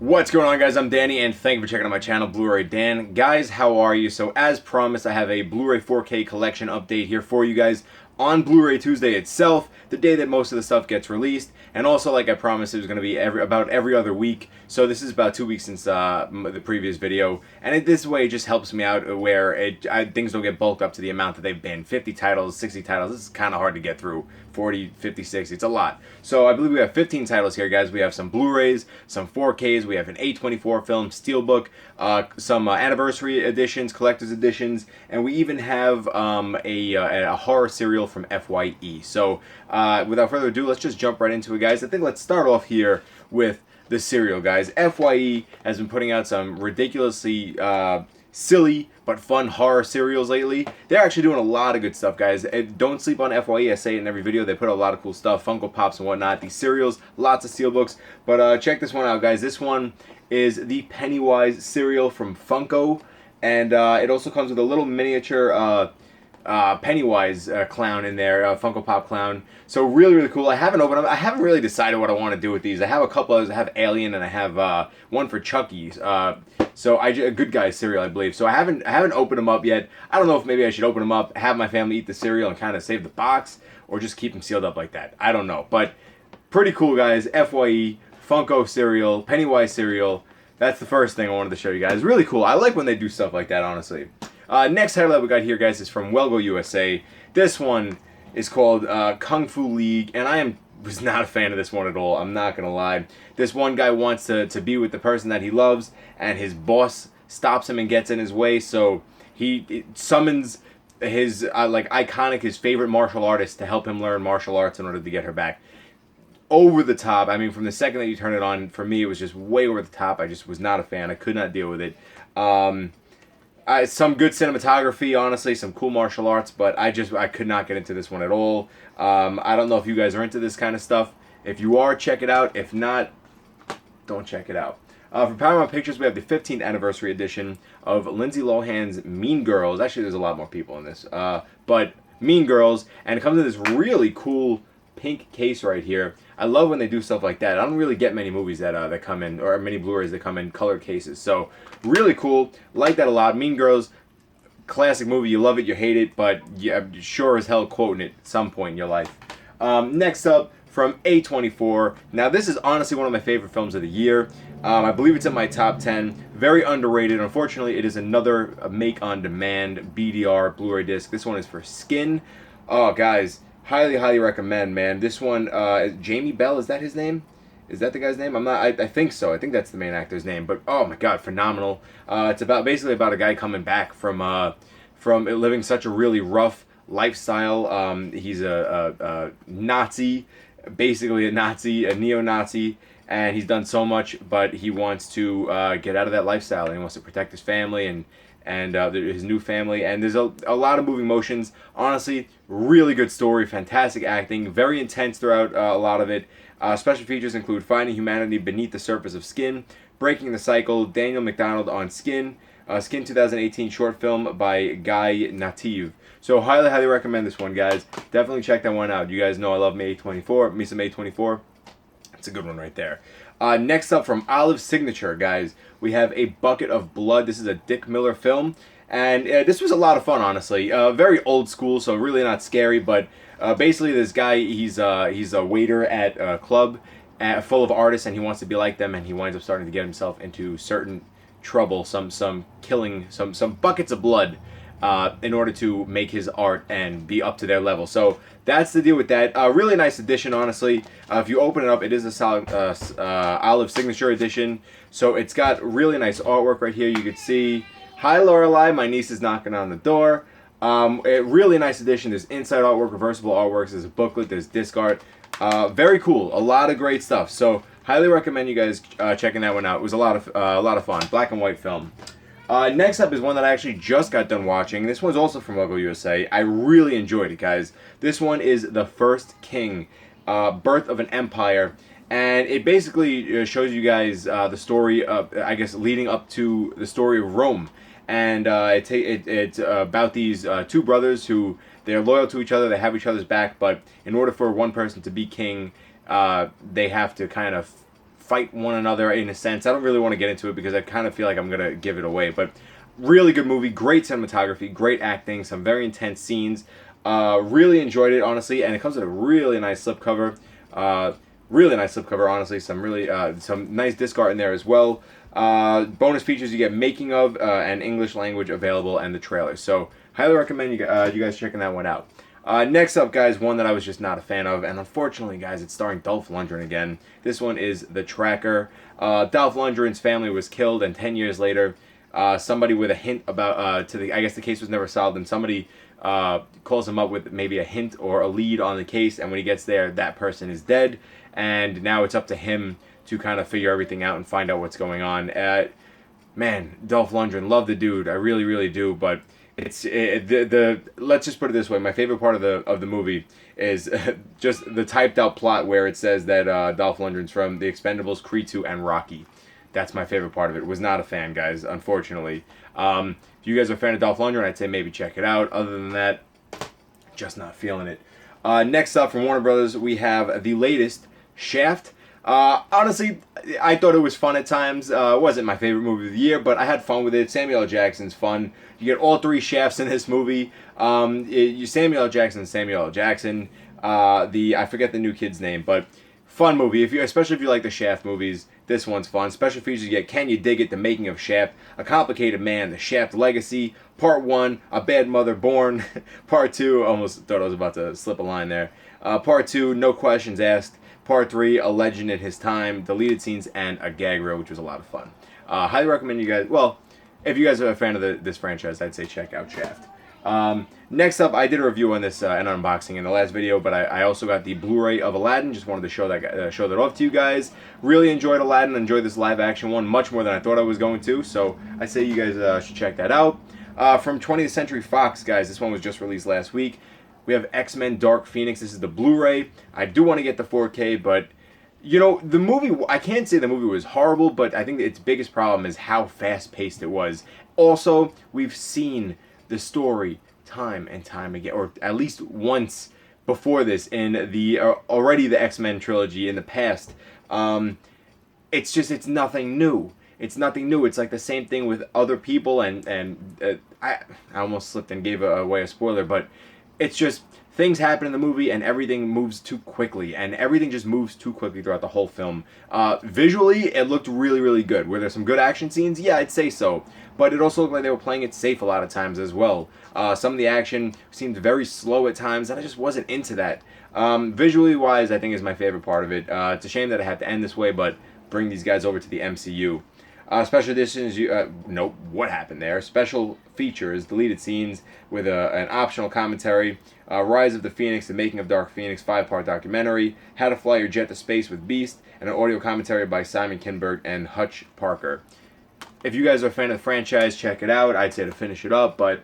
What's going on, guys? I'm Danny, and thank you for checking out my channel, Blu-ray Dan. Guys, how are you? So as promised, I have a Blu-ray 4K collection update here for you guys on Blu-ray Tuesday itself, the day that most of the stuff gets released. And also, like I promised, it was going to be about every other week. So this is about 2 weeks since the previous video. And this way, it just helps me out where things don't get bulked up to the amount that they've been. 50 titles, 60 titles. This is kind of hard to get through. 40, 50, 60. It's a lot. So I believe we have 15 titles here, guys. We have some Blu-rays, some 4Ks. We have an A24 film, Steelbook, some anniversary editions, collector's editions, and we even have a horror serial from FYE. So without further ado, let's just jump right into it, guys. I think let's start off here with the serial, guys. FYE has been putting out some ridiculously silly but fun horror serials lately. They're actually doing a lot of good stuff, guys. Don't sleep on FYE. I say it in every video. They put a lot of cool stuff, Funko Pops and whatnot. These serials, lots of steelbooks. But check this one out, guys. This one is the Pennywise serial from Funko, and it also comes with a little miniature Pennywise clown in there, Funko Pop clown. So really, really cool. I haven't opened them. I haven't really decided what I want to do with these. I have a couple others. I have Alien, and I have one for Chucky. So a Good Guys cereal, I believe. So I haven't opened them up yet. I don't know if maybe I should open them up, have my family eat the cereal, and kind of save the box, or just keep them sealed up like that. I don't know, but pretty cool, guys. FYE, Funko cereal, Pennywise cereal. That's the first thing I wanted to show you guys. Really cool. I like when they do stuff like that, honestly. Next title that we got here, guys, is from Wellgo USA. This one is called Kung Fu League, and was not a fan of this one at all. I'm not gonna lie. This one guy wants to be with the person that he loves, and his boss stops him and gets in his way. So he summons his his favorite martial artist to help him learn martial arts in order to get her back. Over the top. I mean, from the second that you turn it on, for me, it was just way over the top. I just was not a fan. I could not deal with it. Some good cinematography, honestly, some cool martial arts, but I could not get into this one at all. I don't know if you guys are into this kind of stuff. If you are, check it out. If not, don't check it out. For Paramount Pictures, we have the 15th anniversary edition of Lindsay Lohan's Mean Girls. Actually, there's a lot more people in this, but Mean Girls, and it comes in this really cool pink case right here. I love when they do stuff like that. I don't really get many movies that come in, or many Blu-rays that come in colored cases. So really cool. Like that a lot. Mean Girls, classic movie. You love it, you hate it, but yeah, sure as hell quoting it at some point in your life. Next up, from A24. Now this is honestly one of my favorite films of the year. I believe it's in my top 10. Very underrated. Unfortunately, it is another make-on-demand BDR Blu-ray disc. This one is for Skin. Oh, guys. Highly recommend, man. This one, Jamie Bell, is that his name? Is that the guy's name? I think so. I think that's the main actor's name. But oh my god, phenomenal. It's basically about a guy coming back from living such a really rough lifestyle. He's a Nazi, basically a Nazi, a neo-Nazi, and he's done so much, but he wants to get out of that lifestyle, and he wants to protect his family and his new family, and there's a lot of moving motions. Honestly, really good story, fantastic acting, very intense throughout a lot of it. Special features include Finding Humanity Beneath the Surface of Skin, Breaking the Cycle, Daniel McDonald on Skin, Skin 2018 short film by Guy Nativ. So highly recommend this one, guys. Definitely check that one out. You guys know I love me some A24. It's a good one right there. Next up, from Olive Signature, guys, we have A Bucket of Blood. This is a Dick Miller film, and this was a lot of fun, honestly. Very old school, so really not scary, but basically this guy, he's a waiter at a club full of artists, and he wants to be like them, and he winds up starting to get himself into certain trouble, some killing, some buckets of blood, in order to make his art and be up to their level. So that's the deal with that. Really nice edition, honestly. If you open it up, it is a solid Olive Signature edition. So it's got really nice artwork right here. You can see, hi Lorelai, my niece is knocking on the door. A really nice edition. There's inside artwork, reversible artworks. There's a booklet. There's disc art. Very cool. A lot of great stuff. So highly recommend you guys checking that one out. It was a lot of fun. Black and white film. Next up is one that I actually just got done watching. This one's also from Wellgo USA. I really enjoyed it, guys. This one is The First King, Birth of an Empire. And it basically shows you guys the story of, I guess, leading up to the story of Rome. And it's about these two brothers who, they're loyal to each other, they have each other's back, but in order for one person to be king, they have to kind of fight one another in a sense. I don't really want to get into it because I kind of feel like I'm going to give it away. But really good movie, great cinematography, great acting, some very intense scenes. Really enjoyed it, honestly, and it comes with a really nice slipcover. Really nice slipcover, honestly. Some nice disc art in there as well. Bonus features you get making of and English language available and the trailer. So highly recommend you guys checking that one out. Next up, guys, one that I was just not a fan of, and unfortunately, guys, it's starring Dolph Lundgren again. This one is The Tracker. Dolph Lundgren's family was killed, and 10 years later, somebody with a hint about I guess the case was never solved, and somebody calls him up with maybe a hint or a lead on the case, and when he gets there, that person is dead, and now it's up to him to kind of figure everything out and find out what's going on. Man, Dolph Lundgren, love the dude, I really, really do, but let's just put it this way: my favorite part of the movie is just the typed out plot where it says that Dolph Lundgren's from The Expendables, Creed 2, and Rocky. That's my favorite part of it. Was not a fan, guys, unfortunately. If you guys are a fan of Dolph Lundgren, I'd say maybe check it out. Other than that, just not feeling it. Next up from Warner Brothers, we have the latest, Shaft. Honestly, I thought it was fun at times. It wasn't my favorite movie of the year, but I had fun with it. Samuel L. Jackson's fun. You get all three Shafts in this movie. Samuel L. Jackson. I forget the new kid's name, but fun movie. Especially if you like the Shaft movies, this one's fun. Special features you get: Can You Dig It? The Making of Shaft, A Complicated Man, The Shaft Legacy, Part 1, A Bad Mother Born, Part 2, almost thought I was about to slip a line there. Part 2, No Questions Asked. Part 3, A Legend in His Time, deleted scenes, and a gag reel, which was a lot of fun. Highly recommend you guys. Well, if you guys are a fan of this franchise, I'd say check out Shaft. Next up, I did a review on this an unboxing in the last video, but I also got the Blu-ray of Aladdin. Just wanted to show that off to you guys. Really enjoyed Aladdin. Enjoyed this live action one much more than I thought I was going to. So I say you guys should check that out. From 20th Century Fox, guys, this one was just released last week. We have X-Men Dark Phoenix. This is the Blu-ray. I do want to get the 4K, but the movie, I can't say the movie was horrible, but I think its biggest problem is how fast-paced it was. Also, we've seen the story time and time again, or at least once before this in the X-Men trilogy in the past. It's nothing new. It's nothing new. It's like the same thing with other people, and I almost slipped and gave away a spoiler, but it's just things happen in the movie and everything moves too quickly, and everything just moves too quickly throughout the whole film. Visually, it looked really, really good. Were there some good action scenes? Yeah, I'd say so. But it also looked like they were playing it safe a lot of times as well. Some of the action seemed very slow at times, and I just wasn't into that. Visually wise, I think is my favorite part of it. It's a shame that I had to end this way, but bring these guys over to the MCU. Special editions, nope, what happened there? Special features, deleted scenes with an optional commentary, Rise of the Phoenix, The Making of Dark Phoenix, 5-part documentary, How to Fly Your Jet to Space with Beast, and an audio commentary by Simon Kinberg and Hutch Parker. If you guys are a fan of the franchise, check it out. I'd say to finish it up, but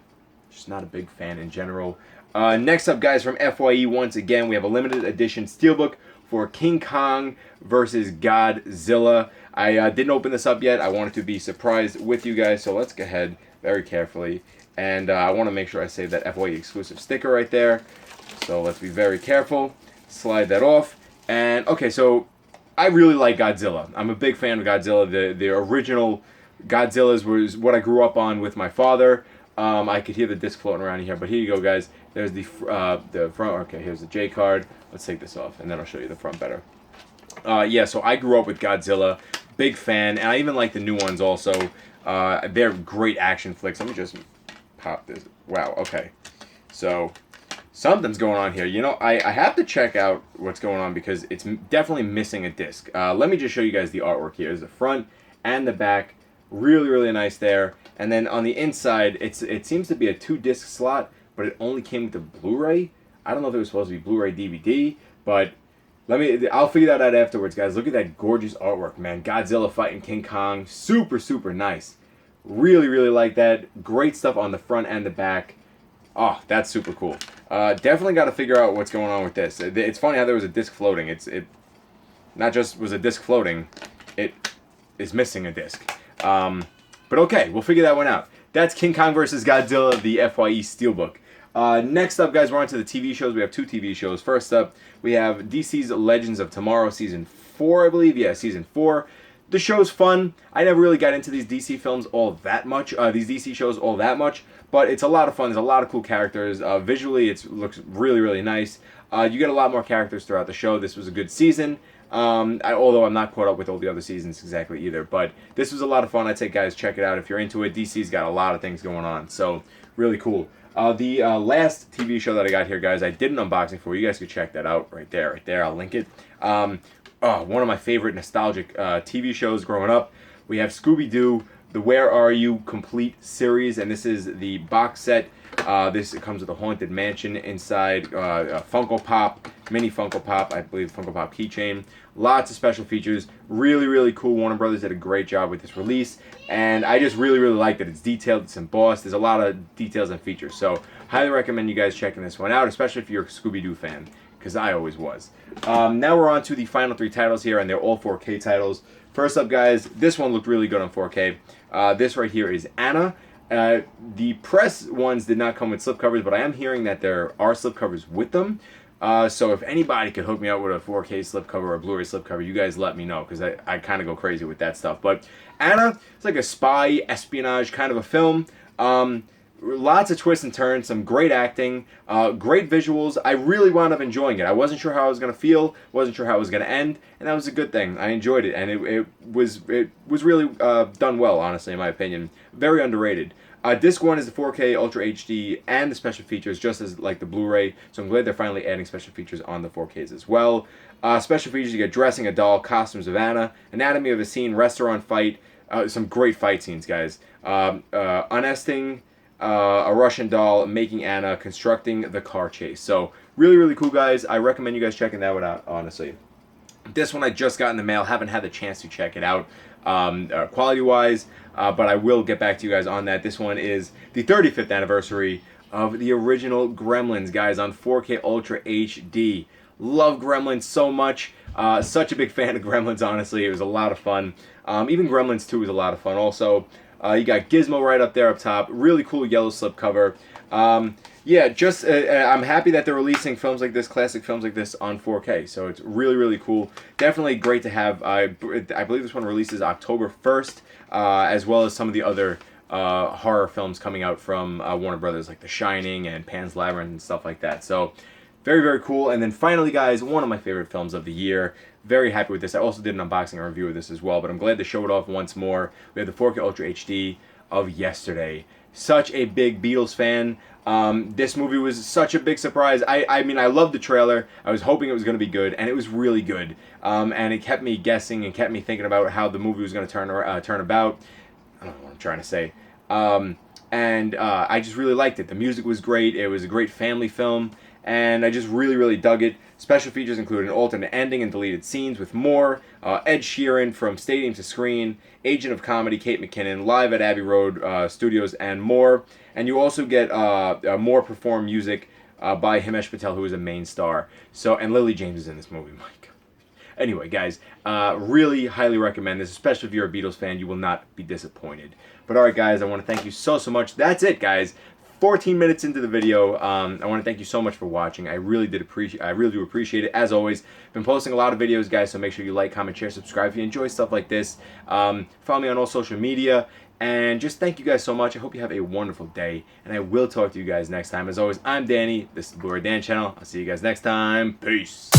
just not a big fan in general. Next up, guys, from FYE, once again, we have a limited edition steelbook for King Kong versus Godzilla. I didn't open this up yet. I wanted to be surprised with you guys, so let's go ahead very carefully. And I want to make sure I save that FYE exclusive sticker right there. So let's be very careful. Slide that off. And, okay, so I really like Godzilla. I'm a big fan of Godzilla. The original Godzilla's was what I grew up on with my father. I could hear the disc floating around here, but here you go, guys. There's the front. Okay, here's the J card. Let's take this off, and then I'll show you the front better. Yeah, so I grew up with Godzilla. Big fan, and I even like the new ones also. They're great action flicks. Let me just pop this. Wow, okay. So, something's going on here. I have to check out what's going on because it's definitely missing a disc. Let me just show you guys the artwork here. There's the front and the back. Really, really nice there. And then on the inside, it seems to be a 2-disc slot, but it only came with the Blu-ray. I don't know if it was supposed to be Blu-ray DVD, but I'll figure that out afterwards, guys. Look at that gorgeous artwork, man. Godzilla fighting King Kong. Super, super nice. Really, really like that. Great stuff on the front and the back. Oh, that's super cool. Definitely got to figure out what's going on with this. It's funny how there was a disc floating. It not just was a disc floating, it is missing a disc. But okay, we'll figure that one out. That's King Kong vs. Godzilla, the FYE Steelbook. Next up, guys, we're on to the TV shows. We have 2 TV shows. First up, we have DC's Legends of Tomorrow, Season 4, I believe. Yeah, Season 4. The show's fun. I never really got into these DC films all that much, these DC shows all that much, but it's a lot of fun. There's a lot of cool characters. Visually, it looks really, really nice. You get a lot more characters throughout the show. This was a good season. Although I'm not caught up with all the other seasons exactly either, but this was a lot of fun. I'd say, guys, check it out if you're into it. DC's got a lot of things going on, so really cool. The last TV show that I got here, guys, I did an unboxing for. You guys could check that out right there. I'll link it. One of my favorite nostalgic TV shows growing up. We have Scooby-Doo, the Where Are You Complete series, and this is the box set. This comes with a Haunted Mansion inside, a Funko Pop, mini Funko Pop, I believe Funko Pop keychain. Lots of special features. Really, really cool. Warner Brothers did a great job with this release, and I just really, really liked it. It's detailed, it's embossed. There's a lot of details and features, so highly recommend you guys checking this one out, especially if you're a Scooby-Doo fan, because I always was. Now we're on to the final 3 titles here, and they're all 4K titles. First up, guys, this one looked really good on 4K. This right here is Anna. The press ones did not come with slipcovers, but I am hearing that there are slipcovers with them. So if anybody could hook me up with a 4K slipcover or a Blu-ray slipcover, you guys let me know, because I kind of go crazy with that stuff. But Anna, it's like a spy, espionage kind of a film. Lots of twists and turns, some great acting, great visuals. I really wound up enjoying it. I wasn't sure how I was going to feel, wasn't sure how it was going to end, and that was a good thing. I enjoyed it, and it was really done well, honestly, in my opinion. Very underrated. Disc 1 is the 4K Ultra HD and the special features, just as like the Blu-ray, so I'm glad they're finally adding special features on the 4Ks as well. Special features, you get Dressing a Doll, Costumes of Anna, Anatomy of a Scene, Restaurant Fight, some great fight scenes, guys. Unesting a Russian doll, Making Anna, Constructing the Car Chase. So really, really cool, guys. I recommend you guys checking that one out, honestly. This one I just got in the mail. Haven't had the chance to check it out quality-wise, but I will get back to you guys on that. This one is the 35th anniversary of the original Gremlins, guys, on 4K Ultra HD. Love Gremlins so much. Such a big fan of Gremlins, honestly. It was a lot of fun. Even Gremlins 2 was a lot of fun also. You got Gizmo right up there up top. Really cool yellow slipcover. Yeah, just I'm happy that they're releasing films like this, classic films like this, on 4K. So it's really, really cool. Definitely great to have. I believe this one releases October 1st, as well as some of the other horror films coming out from Warner Brothers, like The Shining and Pan's Labyrinth and stuff like that. So very, very cool. And then finally, guys, one of my favorite films of the year. Very happy with this. I also did an unboxing and review of this as well, but I'm glad to show it off once more. We have the 4K Ultra HD of Yesterday. Such a big Beatles fan. This movie was such a big surprise. I mean, I loved the trailer. I was hoping it was going to be good, and it was really good. And it kept me guessing and kept me thinking about how the movie was going to turn about. I don't know what I'm trying to say. I just really liked it. The music was great. It was a great family film, and I just really, really dug it. Special features include an alternate ending and deleted scenes with more. Ed Sheeran from Stadium to Screen, Agent of Comedy Kate McKinnon, live at Abbey Road Studios, and more. And you also get more performed music by Himesh Patel, who is a main star. So, and Lily James is in this movie, Mike. Anyway, guys, really highly recommend this, especially if you're a Beatles fan. You will not be disappointed. But all right, guys, I want to thank you so much. That's it, guys. 14 minutes into the video. I want to thank you so much for watching. I really do appreciate it. As always, been posting a lot of videos, guys, so make sure you like, comment, share, subscribe if you enjoy stuff like this. Follow me on all social media, and just thank you guys so much. I hope you have a wonderful day, and I will talk to you guys next time. As always, I'm Danny. This is the Blu-ray Dan channel. I'll see you guys next time. Peace.